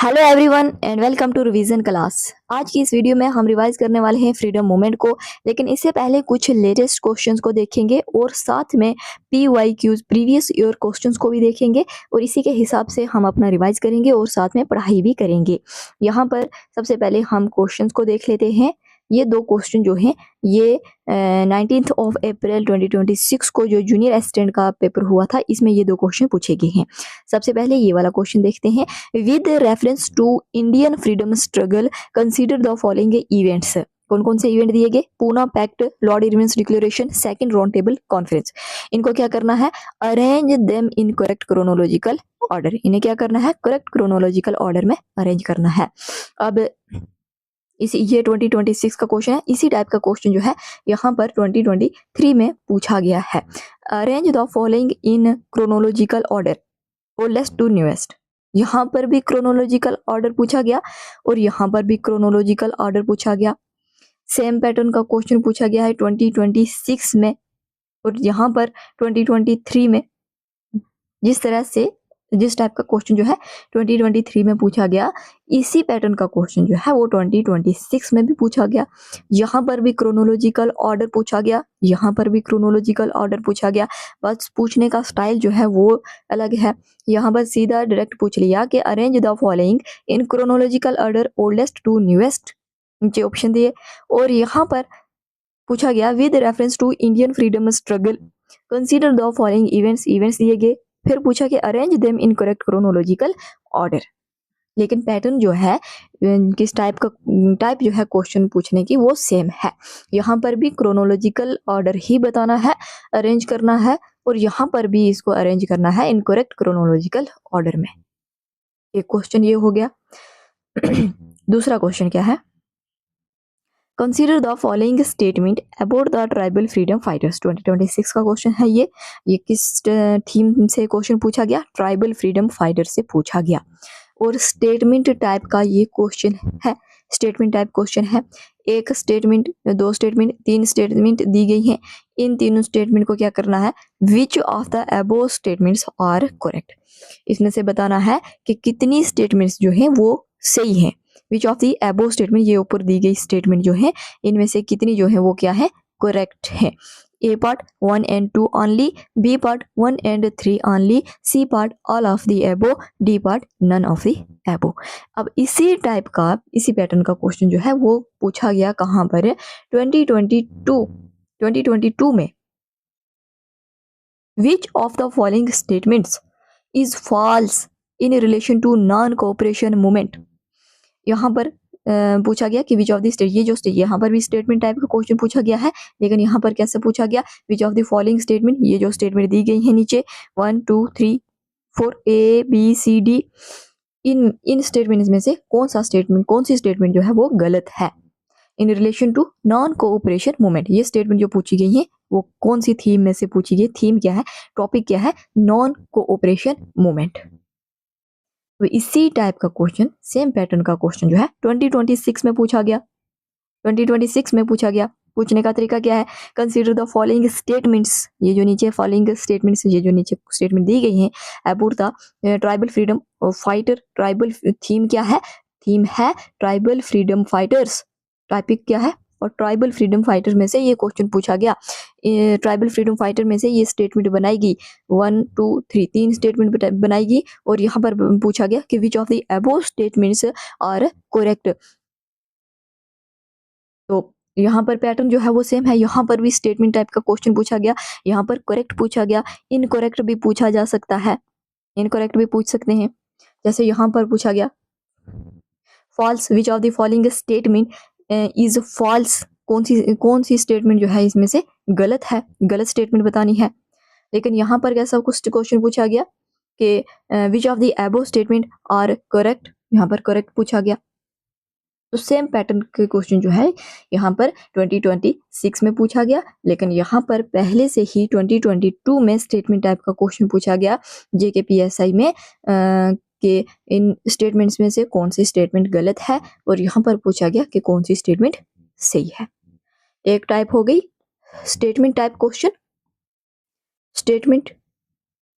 Hello everyone and welcome to revision class. आज की इस वीडियो में हम रिवाइज करने वाले हैं फ्रीडम मूवमेंट को, लेकिन इससे पहले कुछ लेटेस्ट क्वेश्चंस को देखेंगे और साथ में PYQs प्रीवियस ईयर क्वेश्चंस को भी देखेंगे और इसी के हिसाब से हम अपना रिवाइज करेंगे और साथ में पढ़ाई भी करेंगे। यहाँ पर सबसे पहले हम क्वेश्चंस को देख लेते हैं। ये दो क्वेश्चन जो हैं ये 19 ऑफ अप्रैल 2026 को जो जूनियर असिस्टेंट का पेपर हुआ था, इसमें ये दो क्वेश्चन पूछे गए हैं। सबसे पहले ये वाला क्वेश्चन देखते हैं। With reference to Indian freedom struggle consider the following events. कौन कौन से इवेंट दिए गए? Poona pact, Lord Irwin's declaration, second round table conference. इनको क्या करना है? Arrange them in correct chronological order. इन्हें क्या करना है? करेक्ट क्रोनोलॉजिकल ऑर्डर में अरेंज करना है। अब इसी ये 2026 का क्वेश्चन है। इसी टाइप का क्वेश्चन जो है यहाँ पर 2023 में पूछा गया है। Arrange the following in chronological order, oldest to newest. यहाँ पर भी क्रोनोलॉजिकल ऑर्डर पूछा गया और यहाँ पर भी क्रोनोलॉजिकल ऑर्डर पूछा गया। सेम पैटर्न का क्वेश्चन पूछा गया है 2026 में और यहाँ पर 2023 में। जिस तरह से जिस टाइप का क्वेश्चन जो है 2023 में पूछा गया, इसी पैटर्न का क्वेश्चन जो है वो 2026 में भी पूछा गया। यहाँ पर भी क्रोनोलॉजिकल ऑर्डर पूछा गया, यहाँ पर भी क्रोनोलॉजिकल ऑर्डर पूछा गया, बस पूछने का स्टाइल जो है वो अलग है। यहाँ पर सीधा डायरेक्ट पूछ लिया कि arrange the following in chronological order oldest to newest, नीचे ऑप्शन दिए। और यहाँ पर पूछा गया with reference to Indian freedom struggle consider the following events दिए गए। फिर पूछा कि arrange them in correct chronological order. लेकिन पैटर्न जो है किस टाइप जो है क्वेश्चन पूछने की वो सेम है। यहाँ पर भी क्रोनोलॉजिकल ऑर्डर ही बताना है, अरेंज करना है, और यहाँ पर भी इसको अरेंज करना है इन करेक्ट क्रोनोलॉजिकल ऑर्डर में। एक क्वेश्चन ये हो गया। दूसरा क्वेश्चन क्या है? Consider the following statement about the tribal freedom fighters. 2026 का क्वेश्चन है ये किस थीम से क्वेश्चन पूछा गया? ट्राइबल फ्रीडम फाइटर से पूछा गया। और स्टेटमेंट टाइप का ये क्वेश्चन है। स्टेटमेंट टाइप क्वेश्चन है। एक स्टेटमेंट, दो स्टेटमेंट, तीन स्टेटमेंट दी गई हैं। इन तीनों स्टेटमेंट को क्या करना है? Which of the above statements are correct. इसमें से बताना है कि कितनी स्टेटमेंट्स जो हैं वो सही हैं। Which of the above statement, ये ऊपर दी गई स्टेटमेंट जो है इनमें से कितनी जो है वो क्या है? करेक्ट है। A part 1 and 2 only, B part 1 and 3 only, C part all of the above, D part none of the above। अब इसी टाइप का, इसी पैटर्न का क्वेश्चन जो है वो पूछा गया कहाँ पर है? 2022 में। Which of the following statements is false in relation to non-cooperation movement? यहाँ पर पूछा गया कि विच ऑफ द स्टेट, ये जो स्टेट, यहाँ पर भी स्टेटमेंट टाइप का क्वेश्चन पूछा गया है, लेकिन यहाँ पर कैसे पूछा गया? विच ऑफ द फॉलोइंग स्टेटमेंट, ये जो स्टेटमेंट दी गई है नीचे 1 2 3 4 ABCD, इन स्टेटमेंट्स में से कौन सा स्टेटमेंट, कौन सी स्टेटमेंट जो है वो गलत है in relation to non cooperation movement. ये स्टेटमेंट जो पूछी गई है वो कौन सी थीम में से पूछी गई? थीम क्या है, टॉपिक क्या है? Non cooperation movement. तो इसी टाइप का क्वेश्चन, सेम पैटर्न का क्वेश्चन जो है 2026 में पूछा गया। 2026 में पूछा गया। पूछने का तरीका क्या है? कंसीडर द फॉलोइंग स्टेटमेंट्स, ये जो नीचे फॉलोइंग स्टेटमेंट्स, ये जो नीचे स्टेटमेंट दी गई हैं about the tribal freedom fighter. Tribal theme क्या है? थीम है ट्राइबल फ्रीडम फाइटर्स। टॉपिक क्या है? और ट्राइबल फ्रीडम फाइटर में से ये क्वेश्चन पूछा गया। ट्राइबल फ्रीडम फाइटर में से ये स्टेटमेंट बनाएगी 1 2 3, तीन स्टेटमेंट बनाएगी और यहाँ पर पूछा गया कि which of the above statements are correct. तो यहाँ पर पैटर्न जो है वो सेम है। यहाँ पर भी स्टेटमेंट टाइप का क्वेश्चन पूछा गया, यहाँ पर करेक्ट पूछा गया, इनकरेक्ट भी पूछा जा सकता है, इनकरेक्ट भी पूछ सकते हैं। जैसे यहाँ पर पूछा गया false, which of the following statement is false. कौन सी स्टेटमेंट जो है इसमें से गलत है, गलत स्टेटमेंट बतानी है। लेकिन यहाँ पर कैसा कुछ क्वेश्चन पूछा गया कि which of the above statement are correct, यहाँ पर करेक्ट पूछा गया। तो सेम पैटर्न के क्वेश्चन जो है यहाँ पर 2026 में पूछा गया, लेकिन यहाँ पर पहले से ही 2022 में स्टेटमेंट टाइप का क्वेश्चन पूछा गया JKPSI में कि इन स्टेटमेंट्स में से कौन सी स्टेटमेंट गलत है, और यहाँ पर पूछा गया कि कौन सी स्टेटमेंट सही है। एक टाइप हो गई statement type question, statement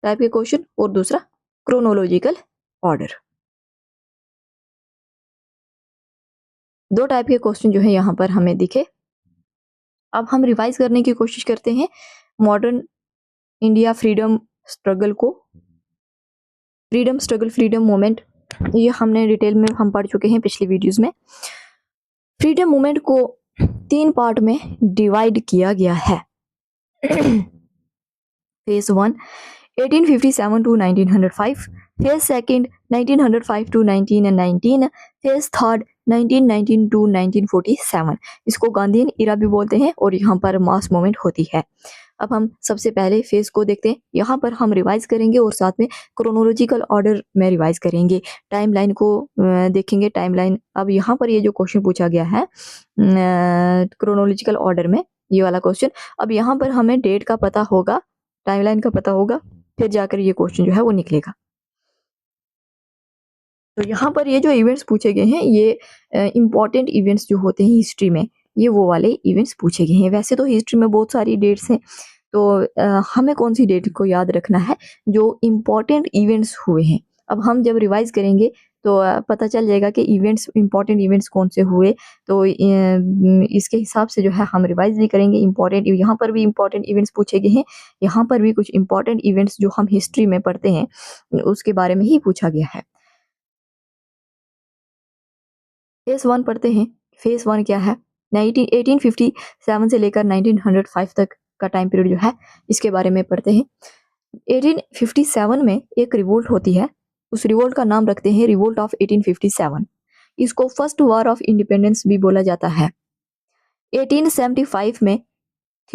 type के क्वेश्चन, और दूसरा क्रोनोलॉजिकल ऑर्डर। दो टाइप के क्वेश्चन जो है यहाँ पर हमें दिखे। अब हम रिवाइज करने की कोशिश करते हैं मॉडर्न इंडिया फ्रीडम स्ट्रगल को। फ्रीडम स्ट्रगल, फ्रीडम मूवमेंट, ये हमने डिटेल में हम पढ़ चुके हैं पिछली वीडियोस में। फ्रीडम मूवमेंट को 3 पार्ट में डिवाइड किया गया है। Phase 1 1857 to 1905, phase second 1905 to 1919, phase third 1919 to 1947। इसको गांधीयन इरा भी बोलते हैं और यहाँ पर मास मूवमेंट होती है। अब हम सबसे पहले फेज को देखते हैं। यहाँ पर हम रिवाइज करेंगे और साथ में क्रोनोलॉजिकल ऑर्डर में रिवाइज करेंगे, टाइमलाइन को देखेंगे, टाइमलाइन। अब यहाँ पर ये जो क्वेश्चन पूछा गया है क्रोनोलॉजिकल ऑर्डर में, ये वाला क्वेश्चन, अब यहाँ पर हमें डेट का पता होगा, टाइमलाइन का पता होगा, फिर जाकर ये क्वेश्चन जो है वो निकलेगा। तो यहाँ पर ये जो इवेंट्स पूछे गए हैं, ये इम्पॉर्टेंट इवेंट्स जो होते हैं हिस्ट्री में, ये वो वाले इवेंट्स पूछे गए हैं। वैसे तो हिस्ट्री में बहुत सारी डेट्स हैं, तो हमें कौन सी डेट को याद रखना है, जो इम्पॉर्टेंट इवेंट्स हुए हैं। अब हम जब रिवाइज करेंगे तो पता चल जाएगा कि इवेंट्स, इम्पॉर्टेंट इवेंट्स कौन से हुए, तो इसके हिसाब से जो है हम रिवाइज भी करेंगे। इम्पॉर्टेंट, यहाँ पर भी इम्पॉर्टेंट इवेंट्स पूछे गए हैं, यहाँ पर भी कुछ इम्पॉर्टेंट इवेंट्स जो हम हिस्ट्री में पढ़ते हैं उसके बारे में ही पूछा गया है। फेज 1 पढ़ते हैं। फेज 1 क्या है, 1857 से लेकर 1905 तक का टाइम पीरियड जो है, इसके बारे में पढ़ते हैं। 1857 में एक रिवोल्ट होती है, उस रिवोल्ट का नाम रखते हैं रिवोल्ट ऑफ 1857। इसको फर्स्ट वॉर ऑफ इंडिपेंडेंस भी बोला जाता है। 1875 में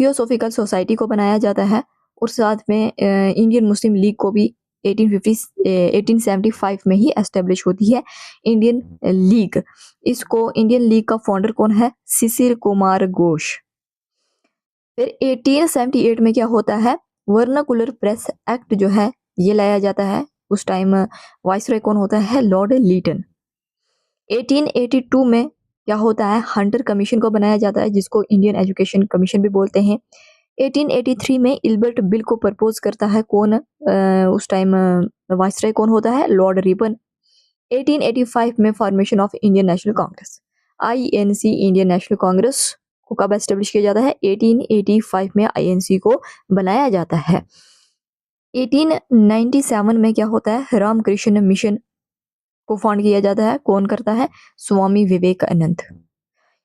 थियोसॉफिकल सोसाइटी को बनाया जाता है और साथ में इंडियन मुस्लिम लीग को भी 1875 में ही एस्टेब्लिश होती है इंडियन लीग। इसको, इंडियन लीग का फाउंडर कौन है, शिशिर कुमार घोष। फिर 1878 में क्या होता है, वर्नाकुलर प्रेस एक्ट जो है ये लाया जाता है। उस टाइम वाइसरॉय कौन होता है, लॉर्ड लीटन। 1882 में क्या होता है, हंटर कमीशन को बनाया जाता है, जिसको इंडियन एजुकेशन कमीशन भी बोलते हैं। 1883 में इल्बर्ट बिल को प्रपोज करता है कौन, उस टाइम वाइसरॉय कौन होता है, लॉर्ड रिपन। 1885 में formation of Indian national Congress, INC, Indian national Congress को कब एस्टेब्लिश किया जाता है, 1885 में आईएनसी को बनाया जाता है। 1897 में क्या होता है, रामकृष्ण मिशन को फाउंड किया जाता है, कौन करता है, स्वामी विवेकानंद।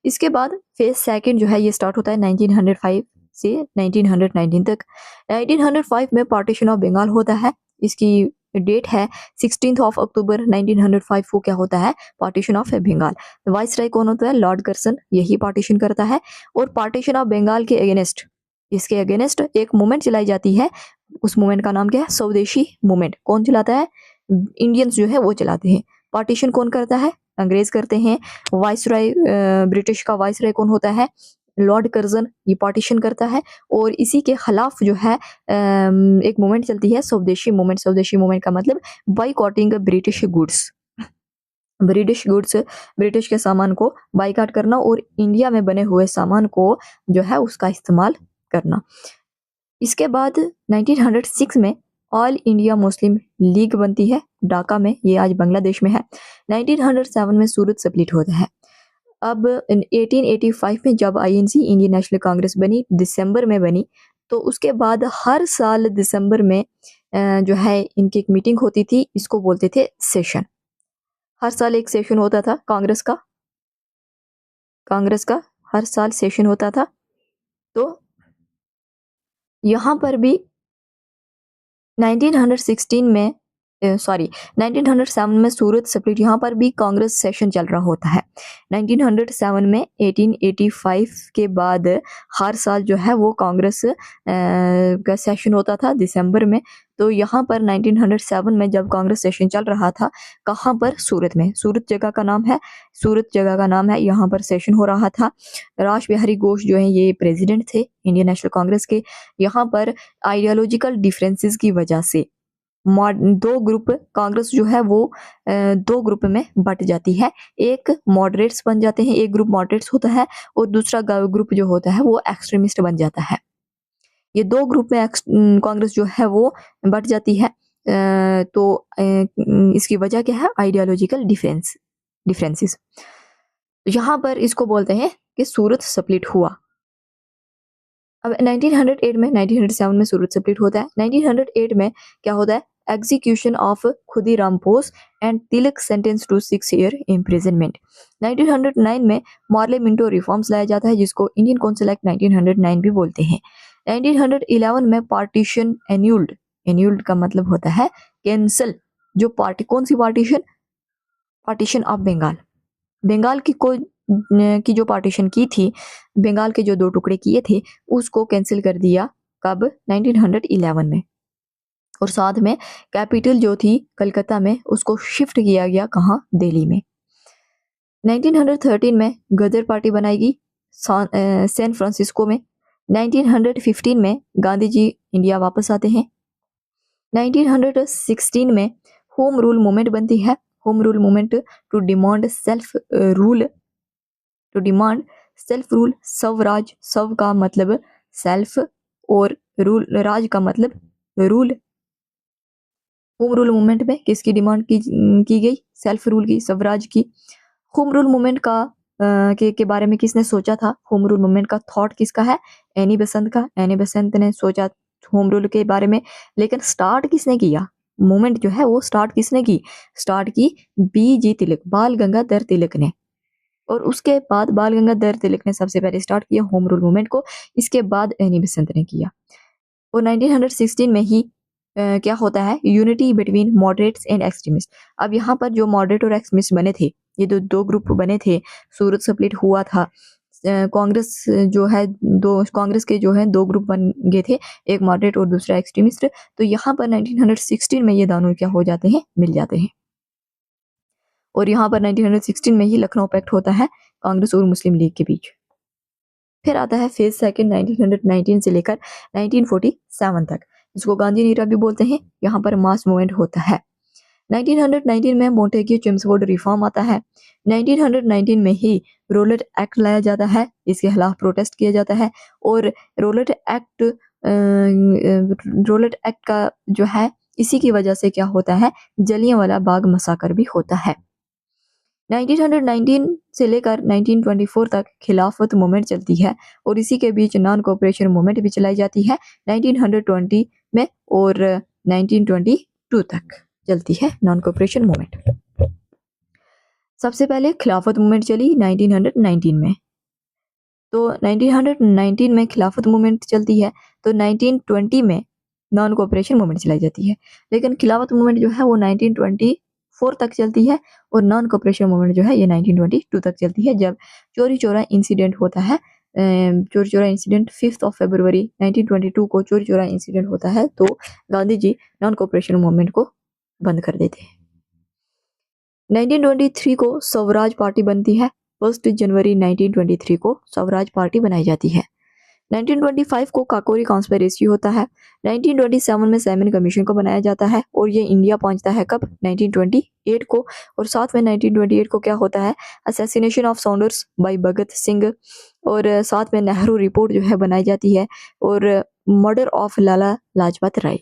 इसके बाद फेज सेकंड जो है ये स्टार्ट होता है 1905 से 1919 तक। 1905 में पार्टीशन ऑफ बंगाल होता है, इसकी डेट है 16 ऑफ अक्टूबर 1905 को क्या होता है, पार्टीशन ऑफ बंगाल। वाइसराय कौन होता है, लॉर्ड कर्सन, यही पार्टीशन करता है। और पार्टीशन ऑफ बंगाल के अगेंस्ट, इसके अगेंस्ट एक मूवमेंट चलाई जाती है, उस मूवमेंट का नाम क्या है, स्वदेशी मूवमेंट। कौन चलाता है, इंडियंस जो है वो चलाते हैं। पार्टीशन कौन करता है, अंग्रेज करते हैं। वाइसराय, ब्रिटिश का वाइसराय कौन होता है, लॉर्ड कर्जन, ये पार्टीशन करता है। और इसी के खिलाफ जो है एक मूवमेंट चलती है, स्वदेशी मूवमेंट। स्वदेशी मूवमेंट का मतलब boycotting British goods, British goods, British के सामान को बाइकाट करना और इंडिया में बने हुए सामान को जो है उसका इस्तेमाल करना। इसके बाद 1906 में ऑल इंडिया मुस्लिम लीग बनती है ढाका में, ये आज बांग्लादेश में है। 1907 में सूरत स्प्लिट होता है। अब 1885 में जब आईएनसी, इंडियन नेशनल कांग्रेस बनी, दिसंबर में बनी, तो उसके बाद हर साल दिसंबर में जो है इनकी एक मीटिंग होती थी, इसको बोलते थे सेशन। हर साल एक सेशन होता था कांग्रेस का, कांग्रेस का हर साल सेशन होता था। तो यहाँ पर भी 1916 में 1907 में सूरत स्प्लिट, यहाँ पर भी कांग्रेस सेशन चल रहा होता है। 1907 में 1885 के बाद हर साल जो है वो कांग्रेस का सेशन होता था दिसंबर में। तो यहाँ पर 1907 में जब कांग्रेस सेशन चल रहा था, कहाँ पर, सूरत में। सूरत जगह का नाम है, सूरत जगह का नाम है, यहाँ पर सेशन हो रहा था। राज बिहारी घोष जो है ये प्रेसिडेंट थे इंडियन नेशनल कांग्रेस के। यहाँ पर आइडियोलॉजिकल डिफरेंसेस की वजह से दो ग्रुप, कांग्रेस जो है वो दो ग्रुप में बट जाती है। एक मॉडरेट्स बन जाते हैं, एक ग्रुप मॉडरेट्स होता है और दूसरा ग्रुप जो होता है वो एक्सट्रीमिस्ट बन जाता है। ये दो ग्रुप में कांग्रेस जो है वो बट जाती है। तो इसकी वजह क्या है, आइडियोलॉजिकल डिफरेंसेस। यहाँ पर इसको बोलते हैं कि सूरत स्प्लिट हुआ। अब 1908 में 1907 में सूरत स्प्लिट होता है। 1908 में क्या होता है, execution of Khudiram Bose and Tilak sentence to 6 year imprisonment. 1909 में मार्ले मिंटो रिफॉर्म्स लाया जाता है जिसको इंडियन काउंसिल एक्ट 1909 भी बोलते हैं। 1911 में पार्टीशन एन्यूल्ड, एन्यूल्ड का मतलब होता है कैंसल। जो पार्टी, कौन सी partition, partition of Bengal, Bengal की जो पार्टीशन की थी, बंगाल के जो दो टुकड़े किए थे उसको कैंसिल कर दिया। कब, 1911 में। और साथ में कैपिटल जो थी कलकत्ता में उसको शिफ्ट किया गया, कहाँ, दिल्ली में। 1913 में गदर पार्टी बनाएगी सैन फ्रांसिस्को में। 1915 में गांधी जी इंडिया वापस आते हैं। 1916 में होम रूल मूवमेंट बनती है। Home rule movement to demand self rule, to demand self rule, swaraj, स्व का मतलब सेल्फ और रूल, राज का मतलब रूल। होम रूल मूवमेंट में किसकी डिमांड की गई, सेल्फ रूल की, स्वराज की। होम रूल मूवमेंट का के बारे में किसने सोचा था, होम रूल मूवमेंट का थॉट किसका है, एनी बेसेंट का। एनी बेसेंट ने सोचा होम रूल के बारे में, लेकिन स्टार्ट किसने किया, मूवमेंट जो है वो स्टार्ट किसने की, स्टार्ट की बीजी तिलक, बाल गंगाधर तिलक ने। और उसके बाद बाल गंगाधर तिलक ने सबसे पहले स्टार्ट किया होम रूल मूवमेंट को, इसके बाद एनी बेसेंट ने किया। और 1916 में ही क्या होता है, unity between moderates and extremist. अब यहाँ पर जो मॉडरेट और एक्सट्रीमिस्ट बने थे, ये दो ग्रुप बने थे, सूरत स्प्लिट हुआ था। कांग्रेस जो है, दो कांग्रेस के जो है दो ग्रुप बन गए थे, एक मॉडरेट और दूसरा एक्सट्रीमिस्ट। तो यहाँ पर 1916 में ये दोनों क्या हो जाते हैं, मिल जाते हैं। और यहाँ पर 1916 में ही लखनऊ पैक्ट होता है कांग्रेस और मुस्लिम लीग के बीच। फिर आता है फेज सेकंड 1919 से लेकर 1947 तक, जिसको गांधी नीरा भी बोलते हैं। यहाँ पर मास मूवमेंट होता है। 1919 में मोंटेग्यू चेम्सफोर्ड रिफॉर्म आता है। 1919 में ही रोलेट एक्ट लाया जाता है, इसके खिलाफ प्रोटेस्ट किया जाता है। और रोलेट एक्ट रोलेट एक्ट का जो है, इसी की वजह से क्या होता है, जलियांवाला बाग मसाकर भी होता है। 1919 से लेकर 1924 तक खिलाफत मूवमेंट चलती है और इसी के बीच नॉन कोऑपरेशन मूवमेंट भी चलाई जाती है 1920 में, और 1922 तक चलती है नॉन कोऑपरेशन मूवमेंट। सबसे पहले खिलाफत मूवमेंट चली 1919 में, तो 1919 में खिलाफत मूवमेंट चलती है, तो 1920 में नॉन कोऑपरेशन मूवमेंट चलाई जाती है। लेकिन खिलाफत मूवमेंट जो है वो 1924 तक चलती है और नॉन कोऑपरेशन मूवमेंट जो है ये 1922 तक चलती है, जब चोरी चोरा इंसिडेंट होता है। चोरी चोरा इंसिडेंट 5 फरवरी 1922 को चोरी चोरा इंसिडेंट होता है, तो Gandhi ji non cooperation movement को बंद कर देते हैं। 1923 को स्वराज पार्टी बनती है। 1 जनवरी 1923 को स्वराज पार्टी बनाई जाती है। 1925 को काकोरी कॉन्स्पिरेसी होता है। 1927 में सैमन कमीशन को बनाया जाता है और ये इंडिया पहुंचता है कब, 1928 को। और साथ में 1928 को क्या होता है, assassination of sounders bye Bhagat Singh, और साथ में नेहरू रिपोर्ट जो है बनाई जाती है, और मर्डर ऑफ लाला लाजपत राय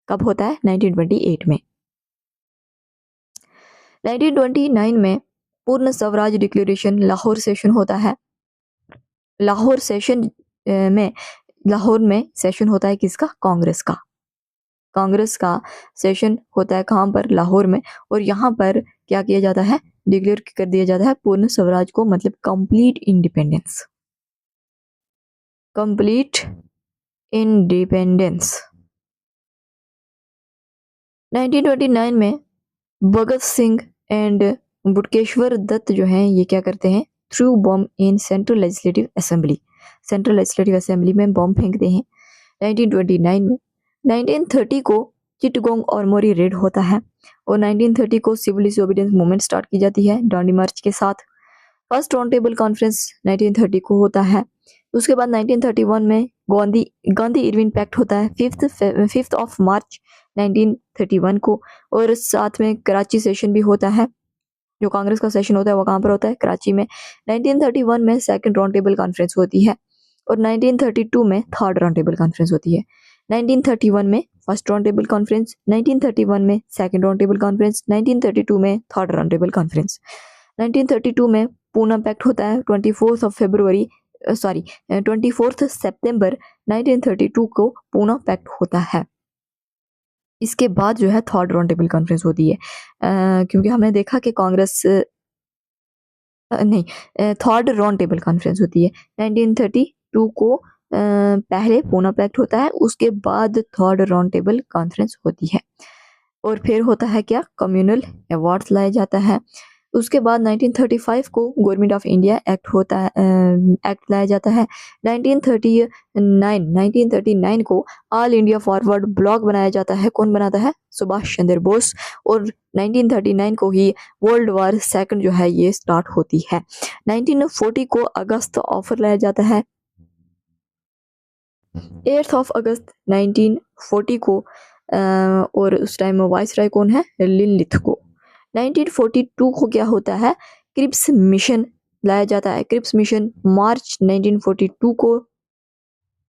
कब होता है, 1928 में। 1929 में पूर्ण स्वराज डिक्लेरेशन लाहौर सेशन होता है। लाहौर सेशन में, लाहौर में सेशन होता है किसका, कांग्रेस का। कांग्रेस का सेशन होता है कहाँ पर, लाहौर में। और यहाँ पर क्या किया जाता है, डिक्लेयर कर दिया जाता है पूर्ण स्वराज को, मतलब कंप्लीट इंडिपेंडेंस, कंप्लीट इंडिपेंडेंस। 1929 में भगत सिंह एंड बुटकेश्वर दत्त जो हैं ये क्या करते हैं, through bomb in central legislative assembly, central legislative assembly में बॉम्ब फेंकते हैं 1929 में। 1930 को चिटगोंग और मोरी रेड होता है और 1930 को सिविल डिसोबीडियंस मूवमेंट स्टार्ट की जाती है डांडी मार्च के साथ। फर्स्ट राउंड टेबल कॉन्फ्रेंस 1930 को होता है। उसके बाद 1931 में गांधी इरविन पैक्ट होता है 5 मार्च 1931 को। और साथ में कराची सेशन भी होता है, जो कांग्रेस का सेशन होता है वो कहाँ पर होता है, कराची में। 1931 में सेकंड राउंड टेबल कॉन्फ्रेंस होती है और 1932 में थर्ड राउंड टेबल कॉन्फ्रेंस होती है। 1931 में फर्स्ट राउंड टेबल कॉन्फ्रेंस, 1931 में सेकंड राउंड टेबल कॉन्फ्रेंस, 1932 में थर्ड राउंड टेबल कॉन्फ्रेंस। 1932 में पूना पैक्ट होता है 24 सितंबर 1932 को पूना पैक्ट होता है। इसके बाद जो है थर्ड राउंड टेबल कॉन्फ्रेंस होती है, क्योंकि हमने देखा कि कांग्रेस नहीं, थर्ड राउंड टेबल कॉन्फ्रेंस होती है 1932 को। पहले पूना पैक्ट होता है, उसके बाद थर्ड राउंड टेबल कॉन्फ्रेंस होती है। और फिर होता है क्या, कम्युनल अवार्ड्स लाया जाता है। उसके बाद 1935 को गवर्नमेंट ऑफ इंडिया एक्ट होता है, एक्ट लाया जाता है। 1939 को ऑल इंडिया फॉरवर्ड ब्लॉक बनाया जाता है। कौन बनाता है, सुभाष चंद्र बोस। और 1939 को ही वर्ल्ड वॉर सेकंड जो है ये स्टार्ट होती है। 1940 को अगस्त ऑफर लाया जाता है। 8 अगस्त 1940 को और उस टाइम वाइस राय कौन है, लिनलिथ को। 1942 को क्या होता है, क्रिप्स मिशन लाया जाता है। क्रिप्स मिशन मार्च 1942 को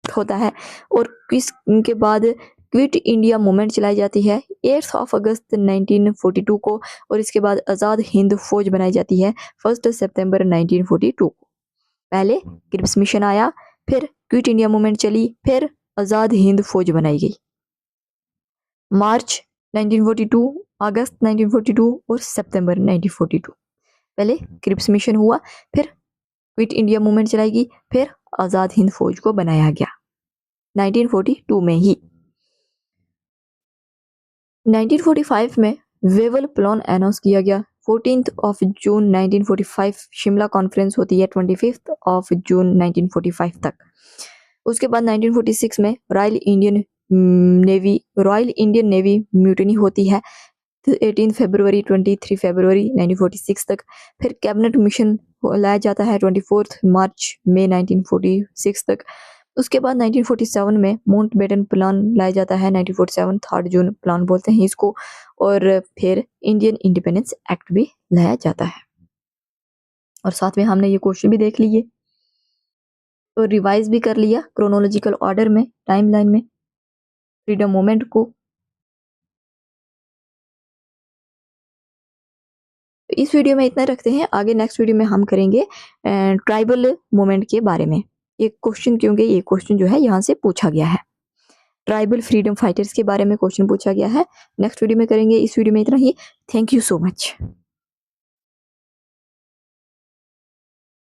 होता है। और इसके बाद क्विट इंडिया मूवमेंट चलाई जाती है 8 अगस्त 1942 को। और इसके बाद आज़ाद हिंद फौज बनाई जाती है 1 सितंबर 1942 को। पहले क्रिप्स मिशन आया, फिर क्विट इंडिया मूवमेंट चली, फिर आज़ाद हिंद फौज बनाई गई। मार्च 1942, अगस्त 1942 और सितंबर 1942। पहले क्रिप्स मिशन हुआ, फिर क्विट इंडिया मूवमेंट चलाई गई, फिर आज़ाद हिंद फौज को बनाया गया 1942 में ही। 1945 में वेवल प्लान अनाउंस किया गया। 14 जून 1945 शिमला कॉन्फ्रेंस होती है 25 जून 1945 तक। उसके बाद 1946 में रॉयल इंडियन नेवी म्यूटनी होती है 18 फरवरी 23 फरवरी 1946 तक। फिर कैबिनेट मिशन लाया जाता है 24 मार्च में 1946 तक। उसके बाद 1947 में माउंटबेटन प्लान लाया जाता है 1947, 3 जून प्लान बोलते हैं इसको। और फिर इंडियन इंडिपेंडेंस एक्ट भी लाया जाता है। और साथ में हमने ये क्वेश्चन भी देख लिए और रिवाइज भी कर लिया क्रोनोलॉजिकल ऑर्डर में, टाइमलाइन में फ्रीडम मूवमेंट को। इस वीडियो में इतना रखते हैं, आगे नेक्स्ट वीडियो में हम करेंगे ट्राइबल मूवमेंट के बारे में। एक क्वेश्चन, क्योंकि ये क्वेश्चन जो है यहाँ से पूछा गया है, ट्राइबल फ्रीडम फाइटर्स के बारे में क्वेश्चन पूछा गया है। नेक्स्ट वीडियो में करेंगे। इस वीडियो में इतना ही। Thank you so much.